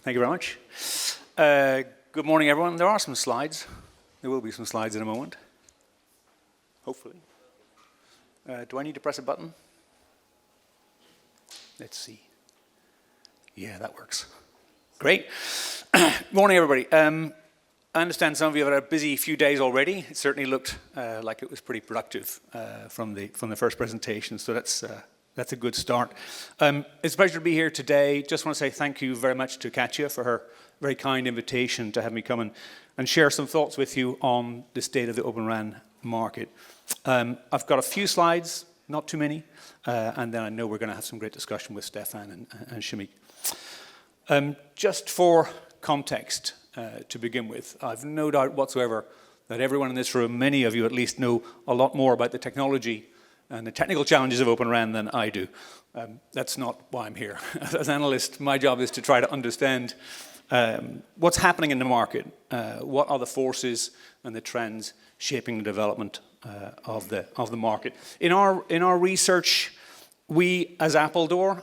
Thank you very much. Good morning, everyone. There are some slides. There will be some slides in a moment, hopefully. Do I need to press a button? Let's see. Yeah, that works. Great. Morning, everybody. I understand some of you have had a busy few days already. It certainly looked like it was pretty productive from the first presentation, so that's a good start. It's a pleasure to be here today. Just want to say thank you very much to Katja for her very kind invitation to have me come and share some thoughts with you on the state of the Open RAN market. I've got a few slides, not too many, and then I know we're going to have some great discussion with Stefan and Shamik. Just for context to begin with, I've no doubt whatsoever that everyone in this room, many of you at least, know a lot more about the technology and the technical challenges of Open RAN than I do. That's not why I'm here. As an analyst, my job is to try to understand what's happening in the market, what are the forces and the trends shaping the development of the market. In our research, we as Appledore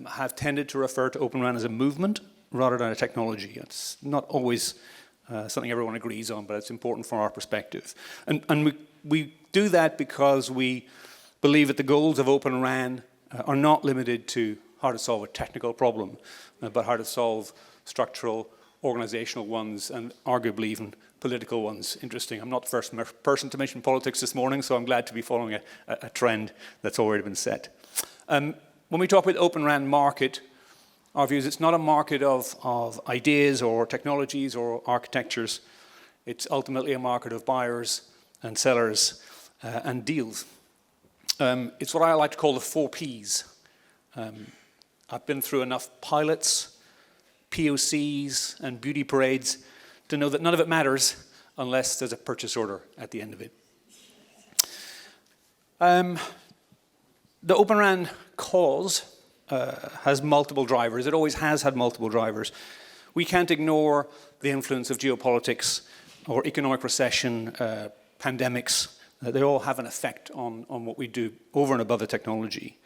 have tended to refer to Open RAN as a movement rather than a technology. It's not always something everyone agrees on, but it's important from our perspective. And we do that because we believe that the goals of Open RAN are not limited to how to solve a technical problem, but how to solve structural, organizational ones, and arguably even political ones. Interesting. I'm not the first person to mention politics this morning, so I'm glad to be following a trend that's already been set. When we talk about the Open RAN market, our view is it's not a market of ideas or technologies or architectures. It's ultimately a market of buyers and sellers and deals. It's what I like to call the 4 Ps. I've been through enough pilots, POCs, and beauty parades to know that none of it matters unless there's a purchase order at the end of it. The Open RAN cause has multiple drivers. It always has had multiple drivers. We can't ignore the influence of geopolitics or economic recession, pandemics. They all have an effect on what we do over and above the technology.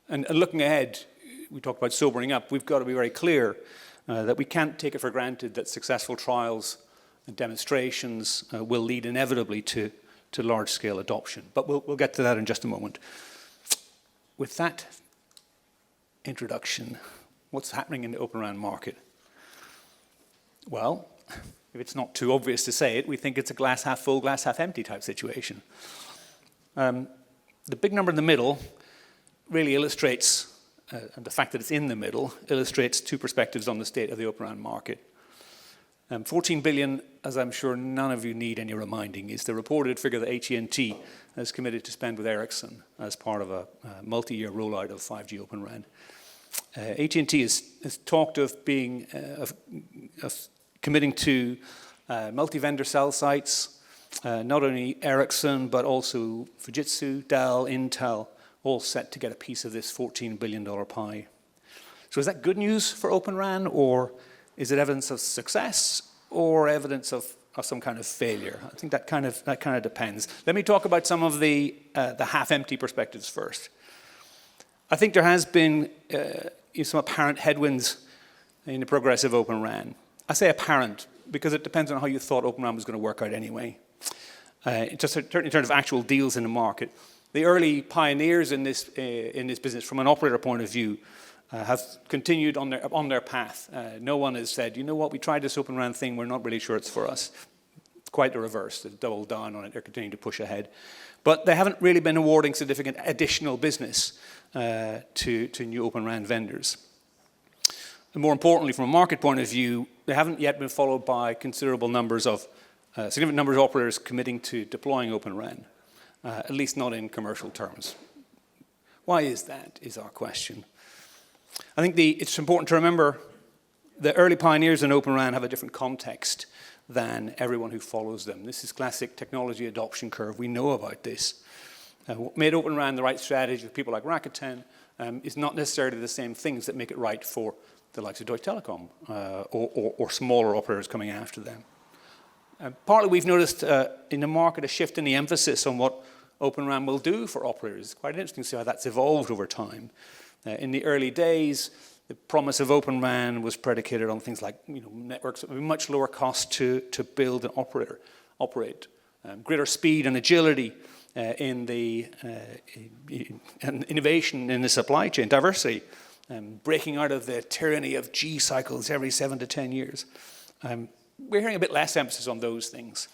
And looking ahead, we talk about sobering up. We've got to be very clear that we can't take it for granted that successful trials and demonstrations will lead inevitably to large-scale adoption. But we'll get to that in just a moment. With that introduction, what's happening in the Open RAN market? Well, if it's not too obvious to say it, we think it's a glass half full, glass half empty type situation. The big number in the middle really illustrates, and the fact that it's in the middle, illustrates 2 perspectives on the state of the Open RAN market. 14 billion, as I'm sure none of you need any reminding, is the reported figure that AT&T has committed to spend with Ericsson as part of a multi-year rollout of 5G Open RAN. AT&T has talked of being committing to multi-vendor cell sites, not only Ericsson, but also Fujitsu, Dell, Intel, all set to get a piece of this $14 billion pie. So is that good news for Open RAN, or is it evidence of success, or evidence of some kind of failure? I think that kind of depends. Let me talk about some of the half-empty perspectives first. I think there has been some apparent headwinds in the progress of Open RAN. I say apparent because it depends on how you thought Open RAN was going to work out anyway. Just in terms of actual deals in the market, the early pioneers in this business, from an operator point of view, have continued on their path. No one has said, you know what, we tried this Open RAN thing, we're not really sure it's for us. It's quite the reverse. They've doubled down on it, they're continuing to push ahead. But they haven't really been awarding significant additional business to new Open RAN vendors. And more importantly, from a market point of view, they haven't yet been followed by significant numbers of operators committing to deploying Open RAN, at least not in commercial terms. Why is that, is our question. I think it's important to remember the early pioneers in Open RAN have a different context than everyone who follows them. This is classic technology adoption curve. We know about this. What made Open RAN the right strategy for people like Rakuten is not necessarily the same things that make it right for the likes of Deutsche Telekom or smaller operators coming after them. Partly we've noticed in the market a shift in the emphasis on what Open RAN will do for operators. It's quite interesting to see how that's evolved over time. In the early days, The promise of Open RAN was predicated on things like networks that would be much lower cost to build and operate. Greater speed and agility in the and innovation in the supply chain, diversity, breaking out of the tyranny of G cycles every 7 to 10 years. We're hearing a bit less emphasis on those things.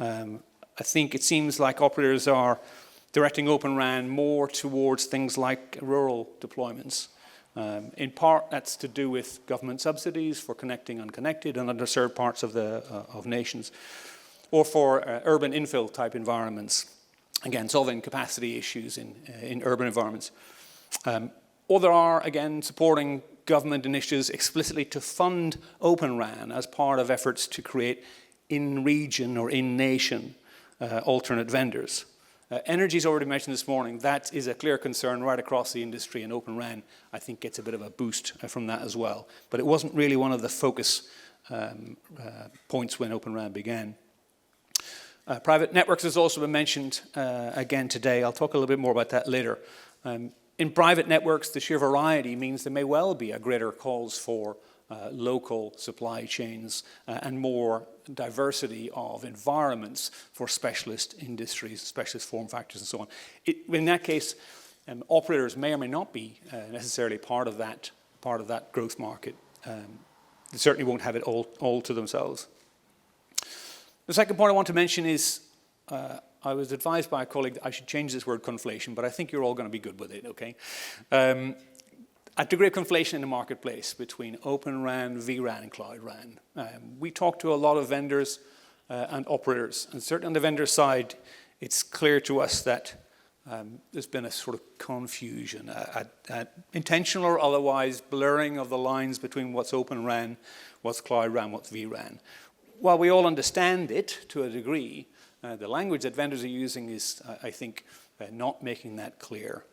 I think it seems like operators are directing Open RAN more towards things like rural deployments. In part, that's to do with government subsidies for connecting unconnected and underserved parts of nations, or for urban infill type environments. Again, solving capacity issues in urban environments. Or there are, again, supporting government initiatives explicitly to fund Open RAN as part of efforts to create in-region or in-nation alternate vendors. Energy's already mentioned this morning. That is a clear concern right across the industry, and Open RAN, I think, gets a bit of a boost from that as well. But it wasn't really one of the focus points when Open RAN began. Private networks has also been mentioned again today. I'll talk a little bit more about that later. In private networks, the sheer variety means there may well be a greater calls for local supply chains and more diversity of environments for specialist industries, specialist form factors, and so on. In that case, operators may or may not be necessarily part of that growth market. They certainly won't have it all to themselves. The second point I want to mention is I was advised by a colleague that I should change this word conflation, but I think you're all going to be good with it, okay? A degree of conflation in the marketplace between Open RAN, vRAN, and Cloud RAN. We talk to a lot of vendors and operators, and certainly on the vendor side, it's clear to us that there's been a sort of confusion, intentional or otherwise blurring of the lines between what's Open RAN, what's Cloud RAN, what's vRAN. While we all understand it to a degree, the language that vendors are using is, I think, not making that clear.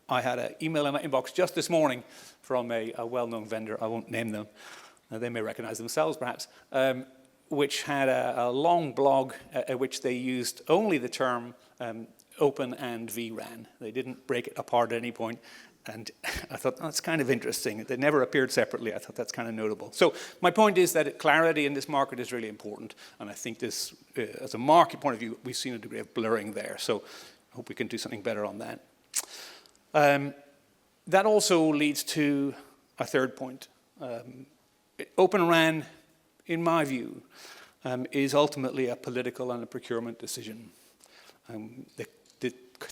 I had an email in my inbox just this morning from a well-known vendor. I won't name them. They may recognize themselves, perhaps, which had a long blog at which they used only the term Open and vRAN. They didn't break it apart at any point. And I thought, that's kind of interesting. They never appeared separately. I thought that's kind of notable. So my point is that clarity in this market is really important. And I think this, as a market point of view, we've seen a degree of blurring there. So I hope we can do something better on that. That also leads to a third point. Open RAN, in my view, is ultimately a political and a procurement decision.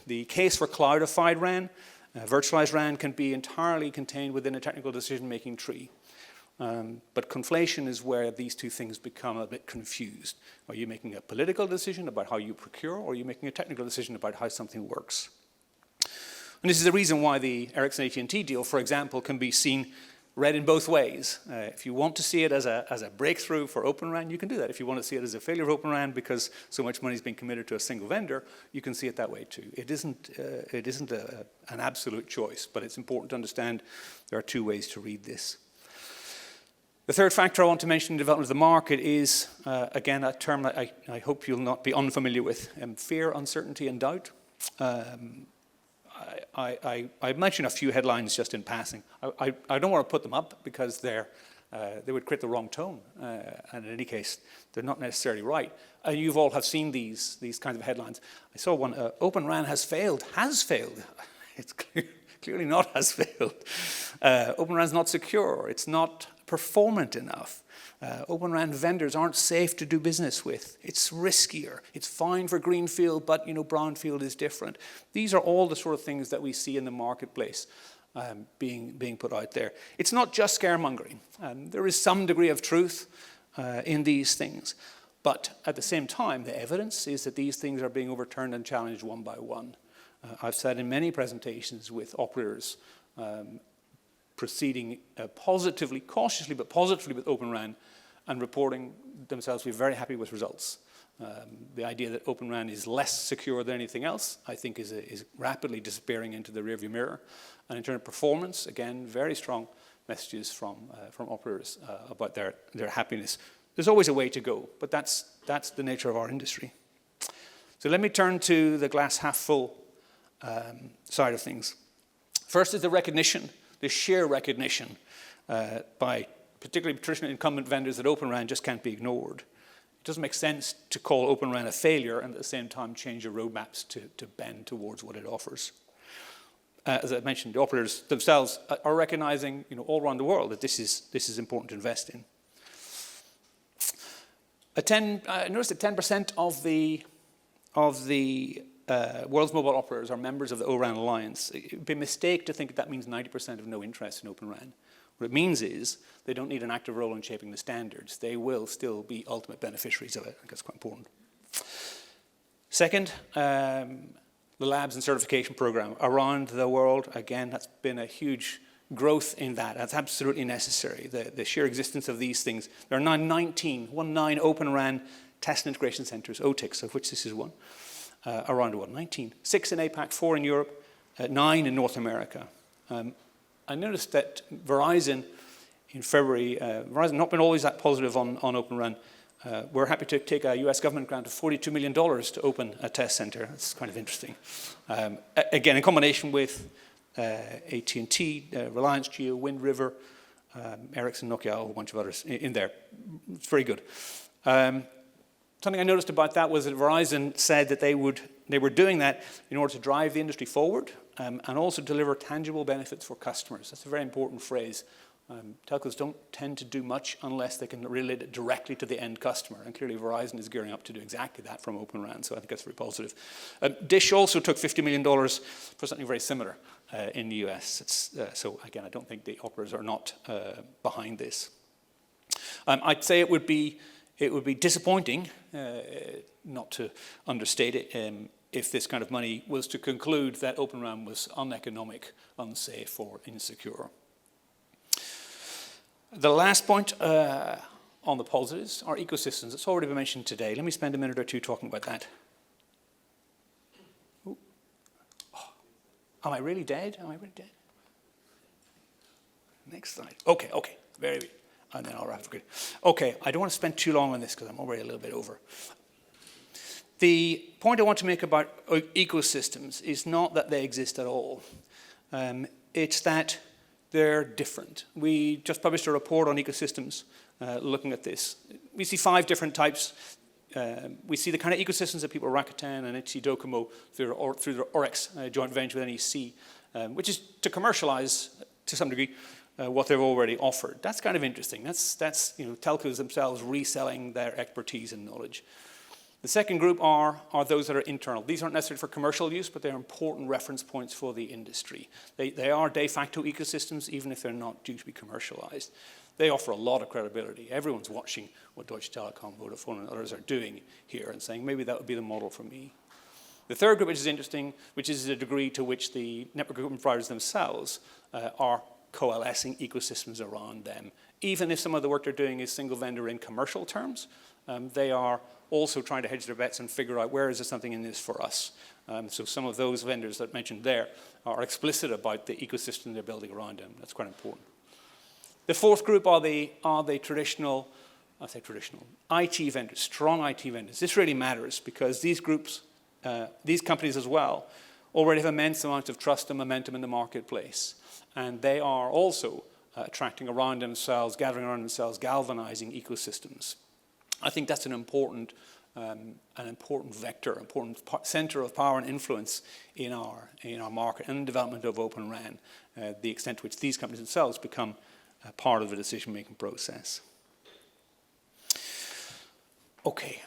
The case for cloudified RAN, virtualized RAN, can be entirely contained within a technical decision-making tree. But conflation is where these two things become a bit confused. Are you making a political decision about how you procure, or are you making a technical decision about how something works? And this is the reason why the Ericsson AT&T deal, for example, can be read in both ways. If you want to see it as a breakthrough for Open RAN, you can do that. If you want to see it as a failure of Open RAN because so much money is being committed to a single vendor, you can see it that way too. It isn't an absolute choice, but it's important to understand there are two ways to read this. The third factor I want to mention in the development of the market is, again, a term that I hope you'll not be unfamiliar with, fear, uncertainty, and doubt. I mentioned a few headlines just in passing. I don't want to put them up because they would create the wrong tone. And in any case, they're not necessarily right. And you've all have seen these kinds of headlines. I saw one, Open RAN has failed. Has failed. It's clearly not has failed. Open RAN is not secure. It's not performant enough. Open RAN vendors aren't safe to do business with. It's riskier. It's fine for greenfield, but brownfield is different. These are all the sort of things that we see in the marketplace being put out there. It's not just scaremongering. There is some degree of truth in these things. But at the same time, the evidence is that these things are being overturned and challenged one by one. I've said in many presentations with operators proceeding positively, cautiously, but positively with Open RAN and reporting themselves to be very happy with results. The idea that Open RAN is less secure than anything else, I think, is rapidly disappearing into the rearview mirror. And in terms of performance, again, very strong messages from operators about their happiness. There's always a way to go, but that's the nature of our industry. So let me turn to the glass half full side of things. First is the recognition the sheer recognition by particularly traditional incumbent vendors that Open RAN just can't be ignored. It doesn't make sense to call Open RAN a failure and at the same time change your roadmaps to bend towards what it offers. As I mentioned, the operators themselves are recognizing, all around the world that this is important to invest in. I noticed that 10% of the world's mobile operators are members of the O-RAN Alliance. It would be a mistake to think that means 90% have no interest in Open RAN. What it means is they don't need an active role in shaping the standards. They will still be ultimate beneficiaries of it. I think that's quite important. Second, the labs and certification program around the world. Again, that's been a huge growth in that. That's absolutely necessary. The sheer existence of these things. There are now 19 Open RAN test and integration centers, OTICs, of which this is one, around the world. 19. 6 in APAC, 4 in Europe, 9 in North America. I noticed that Verizon in February, Verizon not been always that positive on Open RAN. We're happy to take a US government grant of $42 million to open a test center. That's kind of interesting. Again, in combination with AT&T, Reliance Jio, Wind River, Ericsson, Nokia, a whole bunch of others in there. It's very good. Something I noticed about that was that Verizon said that they were doing that in order to drive the industry forward and also deliver tangible benefits for customers. That's a very important phrase. Telcos don't tend to do much unless they can relate it directly to the end customer. And clearly Verizon is gearing up to do exactly that from Open RAN, so I think that's very positive. Dish also took $50 million for something very similar in the US. So again, I don't think the operators are not behind this. I'd say it would be disappointing, not to understate it, if this kind of money was to conclude that Open RAN was uneconomic, unsafe, or insecure. The last point on the positives are ecosystems. It's already been mentioned today. Let me spend a minute or two talking about that. Oh. Am I really dead? Am I really dead? Next slide. Okay, very good. And then I'll wrap it. Okay, I don't want to spend too long on this because I'm already a little bit over. The point I want to make about ecosystems is not that they exist at all. It's that they're different. We just published a report on ecosystems looking at this. We see 5 different types. We see the kind of ecosystems that people, Rakuten and NTT Docomo, through their Oryx joint venture with NEC, which is to commercialize, to some degree, what they've already offered. That's kind of interesting. That's telcos themselves reselling their expertise and knowledge. The second group are those that are internal. These aren't necessarily for commercial use, but they're important reference points for the industry. They are de facto ecosystems, even if they're not due to be commercialized. They offer a lot of credibility. Everyone's watching what Deutsche Telekom, Vodafone, and others are doing here and saying, maybe that would be the model for me. The third group, which is interesting, which is the degree to which the network equipment providers themselves are coalescing ecosystems around them. Even if some of the work they're doing is single vendor in commercial terms, they are also trying to hedge their bets and figure out where is there something in this for us. So some of those vendors that I mentioned there are explicit about the ecosystem they're building around them. That's quite important. The fourth group are the traditional, IT vendors, strong IT vendors. This really matters because these groups, these companies as well, already have immense amounts of trust and momentum in the marketplace. And they are also attracting around themselves, gathering around themselves, galvanizing ecosystems. I think that's an important vector, important center of power and influence in our market and development of Open RAN, the extent to which these companies themselves become part of the decision-making process. Okay,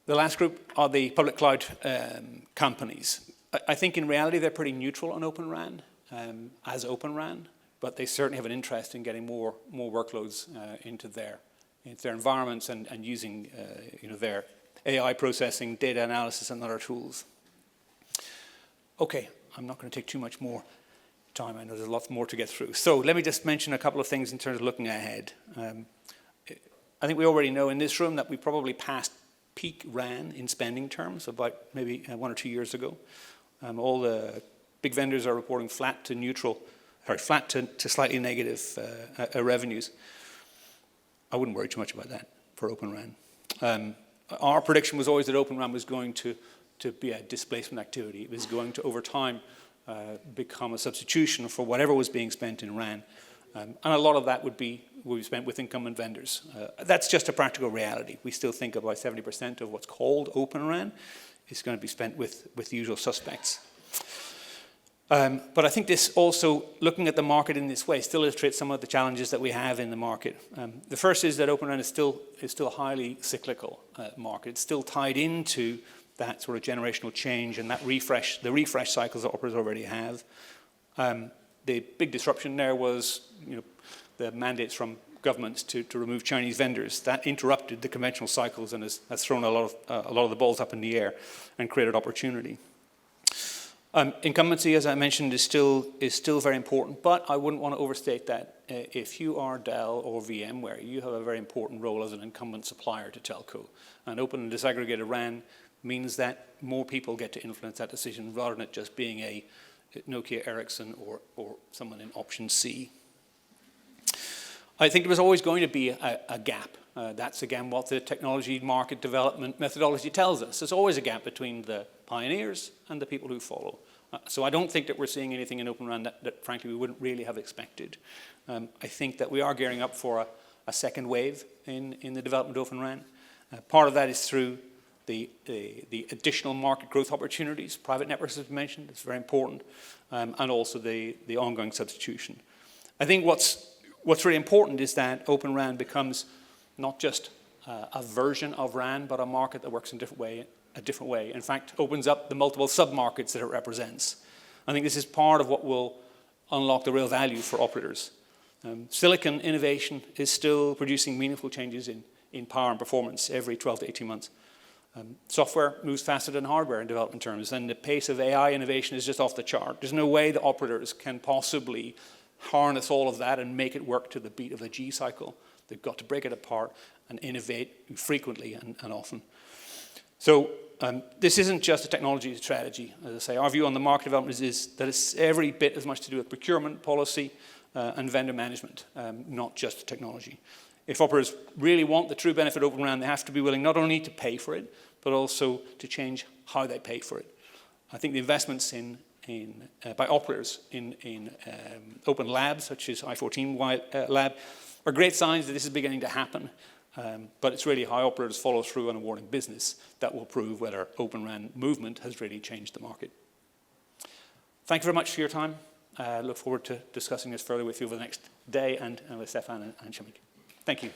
the last group are the public cloud companies. I think in reality they're pretty neutral on Open RAN as Open RAN, but they certainly have an interest in getting more workloads into their environments and using their AI processing, data analysis, and other tools. Okay, I'm not going to take too much more time. I know there's a lot more to get through. So let me just mention a couple of things in terms of looking ahead. I think we already know in this room that we probably passed peak RAN in spending terms about maybe 1 or 2 years ago. All the big vendors are reporting flat to slightly negative revenues. I wouldn't worry too much about that for Open RAN. Our prediction was always that Open RAN was going to be a displacement activity. It was going to, over time, become a substitution for whatever was being spent in RAN. And a lot of that would be spent with incumbent vendors. That's just a practical reality. We still think about 70% of what's called Open RAN is going to be spent with the usual suspects. But I think this also, looking at the market in this way, still illustrates some of the challenges that we have in the market. The first is that Open RAN is still a highly cyclical market. It's still tied into that sort of generational change and that refresh cycles that operators already have. The big disruption there was, the mandates from governments to remove Chinese vendors. That interrupted the conventional cycles and has thrown a lot of the balls up in the air and created opportunity. Incumbency, as I mentioned, is still very important, but I wouldn't want to overstate that. If you are Dell or VMware, you have a very important role as an incumbent supplier to telco. And open and disaggregated RAN means that more people get to influence that decision rather than it just being a Nokia, Ericsson, or someone in option C. I think there was always going to be a gap. That's again what the technology market development methodology tells us. There's always a gap between the pioneers and the people who follow. So I don't think that we're seeing anything in Open RAN that frankly we wouldn't really have expected. I think that we are gearing up for a second wave in the development of Open RAN. Part of that is through the additional market growth opportunities. Private networks, as mentioned, it's very important, and also the ongoing substitution. I think what's really important is that Open RAN becomes not just a version of RAN, but a market that works in a different way. In fact, opens up the multiple sub-markets that it represents. I think this is part of what will unlock the real value for operators. Silicon innovation is still producing meaningful changes in power and performance every 12 to 18 months. Software moves faster than hardware in development terms, and the pace of AI innovation is just off the chart. There's no way the operators can possibly harness all of that and make it work to the beat of the G cycle. They've got to break it apart and innovate frequently and often. So this isn't just a technology strategy. As I say, our view on the market development is that it's every bit as much to do with procurement, policy, and vendor management, not just technology. If operators really want the true benefit of Open RAN, they have to be willing not only to pay for it, but also to change how they pay for it. I think the investments by operators in open labs, such as i14y lab, are great signs that this is beginning to happen. But it's really how operators follow through on awarding business that will prove whether Open RAN movement has really changed the market. Thank you very much for your time. I look forward to discussing this further with you over the next day and with Stefan and Shamik. Thank you.